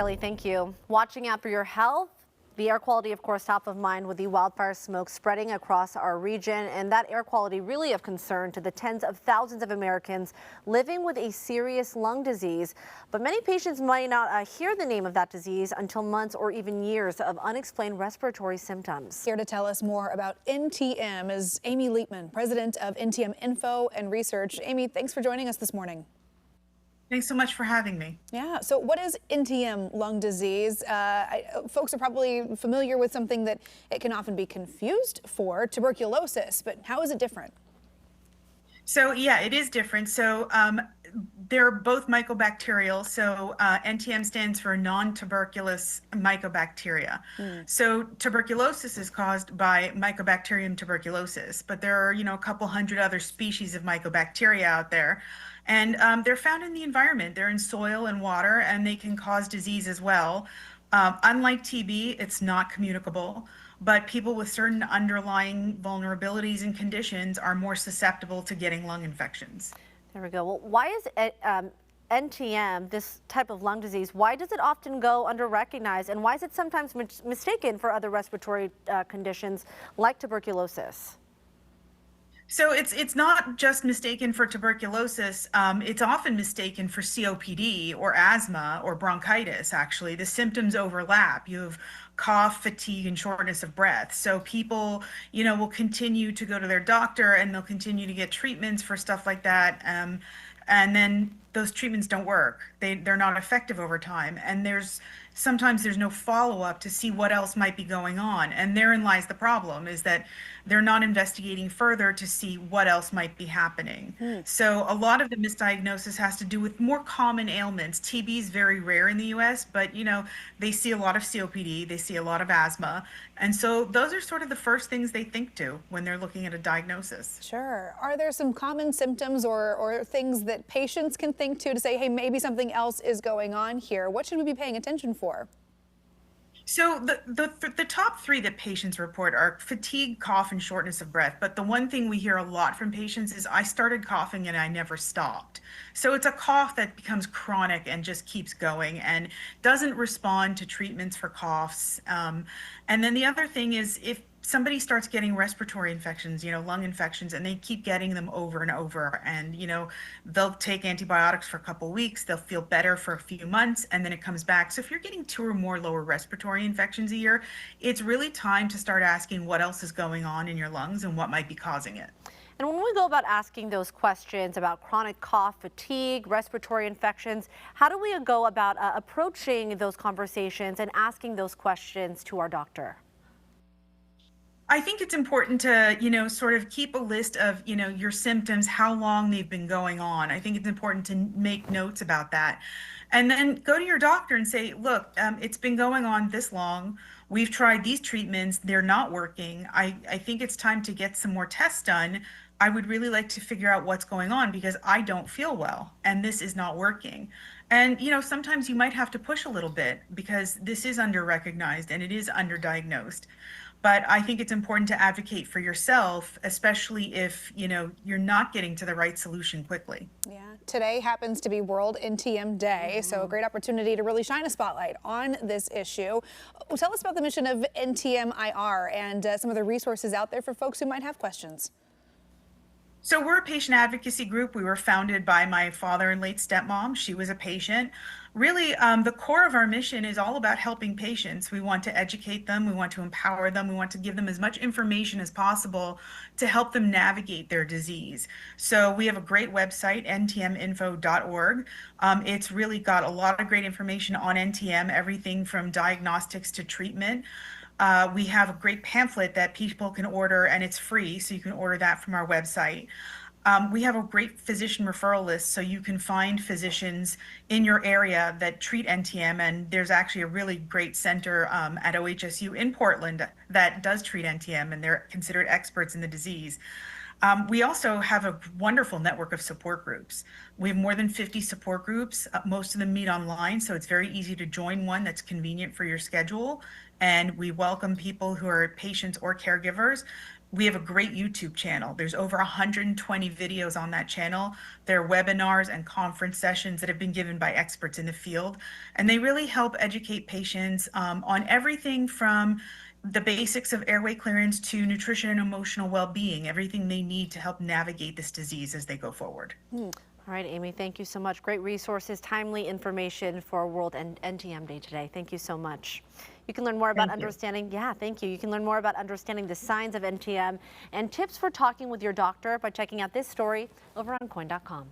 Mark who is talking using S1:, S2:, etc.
S1: Kelly, thank you. Watching out for your health. The air quality, of course, top of mind with the wildfire smoke spreading across our region, and that air quality really of concern to the tens of thousands of Americans living with a serious lung disease. But many patients might not hear the name of that disease until months or even years of unexplained respiratory symptoms.
S2: Here to tell us more about NTM is Amy Liebman, president of NTM Info and Research. Amy, thanks for joining us this morning.
S3: Thanks so much for having me.
S2: Yeah, so what is NTM lung disease? Folks are probably familiar with something that it can often be confused for, tuberculosis, but how is it different?
S3: So yeah, it is different. So they're both mycobacterial. So NTM stands for non-tuberculous mycobacteria. So tuberculosis is caused by Mycobacterium tuberculosis, but there are, a couple hundred other species of mycobacteria out there. And they're found in the environment. They're in soil and water, and they can cause disease as well. Unlike TB, it's not communicable, but people with certain underlying vulnerabilities and conditions are more susceptible to getting lung infections.
S1: There we go. Well, why is NTM, this type of lung disease, why does it often go under-recognized, and why is it sometimes mistaken for other respiratory conditions like tuberculosis?
S3: So it's not just mistaken for tuberculosis. It's often mistaken for COPD or asthma or bronchitis, actually. The symptoms overlap. You have cough, fatigue, and shortness of breath. So people, will continue to go to their doctor and they'll continue to get treatments for stuff like that. And then those treatments don't work. They're not effective over time. And sometimes there's no follow-up to see what else might be going on. And therein lies the problem, is that they're not investigating further to see what else might be happening. So a lot of the misdiagnosis has to do with more common ailments. TB is very rare in the US, but they see a lot of COPD, they see a lot of asthma. And so those are sort of the first things they think to when they're looking at a diagnosis.
S2: Sure. Are there some common symptoms or things that patients can think to say, hey, maybe something else is going on here? What should we be paying attention for?
S3: So the top three that patients report are fatigue, cough, and shortness of breath. But the one thing we hear a lot from patients is, I started coughing and I never stopped. So it's a cough that becomes chronic and just keeps going and doesn't respond to treatments for coughs. And then the other thing is, if somebody starts getting respiratory infections, lung infections, and they keep getting them over and over, and, they'll take antibiotics for a couple of weeks, they'll feel better for a few months, and then it comes back. So if you're getting 2 or more lower respiratory infections a year, it's really time to start asking what else is going on in your lungs and what might be causing it.
S1: And when we go about asking those questions about chronic cough, fatigue, respiratory infections, how do we go about approaching those conversations and asking those questions to our doctor?
S3: I think it's important to, sort of keep a list of, your symptoms, how long they've been going on. I think it's important to make notes about that. And then go to your doctor and say, look, it's been going on this long. We've tried these treatments. They're not working. I think it's time to get some more tests done. I would really like to figure out what's going on because I don't feel well and this is not working. And, sometimes you might have to push a little bit because this is under-recognized and it is underdiagnosed. But I think it's important to advocate for yourself, especially if, you're not getting to the right solution quickly.
S2: Yeah, today happens to be World NTM Day, so a great opportunity to really shine a spotlight on this issue. Tell us about the mission of NTM-IR and some of the resources out there for folks who might have questions.
S3: So we're a patient advocacy group. We were founded by my father and late stepmom. She was a patient. Really, the core of our mission is all about helping patients. We want to educate them. We want to empower them. We want to give them as much information as possible to help them navigate their disease. So we have a great website, ntminfo.org. It's really got a lot of great information on NTM, everything from diagnostics to treatment. We have a great pamphlet that people can order, and it's free, so you can order that from our website. We have a great physician referral list, so you can find physicians in your area that treat NTM, and there's actually a really great center at OHSU in Portland that does treat NTM, and they're considered experts in the disease. We also have a wonderful network of support groups. We have more than 50 support groups. Most of them meet online, so it's very easy to join one that's convenient for your schedule. And we welcome people who are patients or caregivers. We have a great YouTube channel. There's over 120 videos on that channel. There are webinars and conference sessions that have been given by experts in the field, and they really help educate patients on everything from the basics of airway clearance to nutrition and emotional well-being, everything they need to help navigate this disease as they go forward.
S1: All right, Amy, thank you so much. Great resources, timely information for World NTM Day today. Thank you so much. You can learn more about understanding, thank you. You can learn more about understanding the signs of NTM and tips for talking with your doctor by checking out this story over on KOIN.com.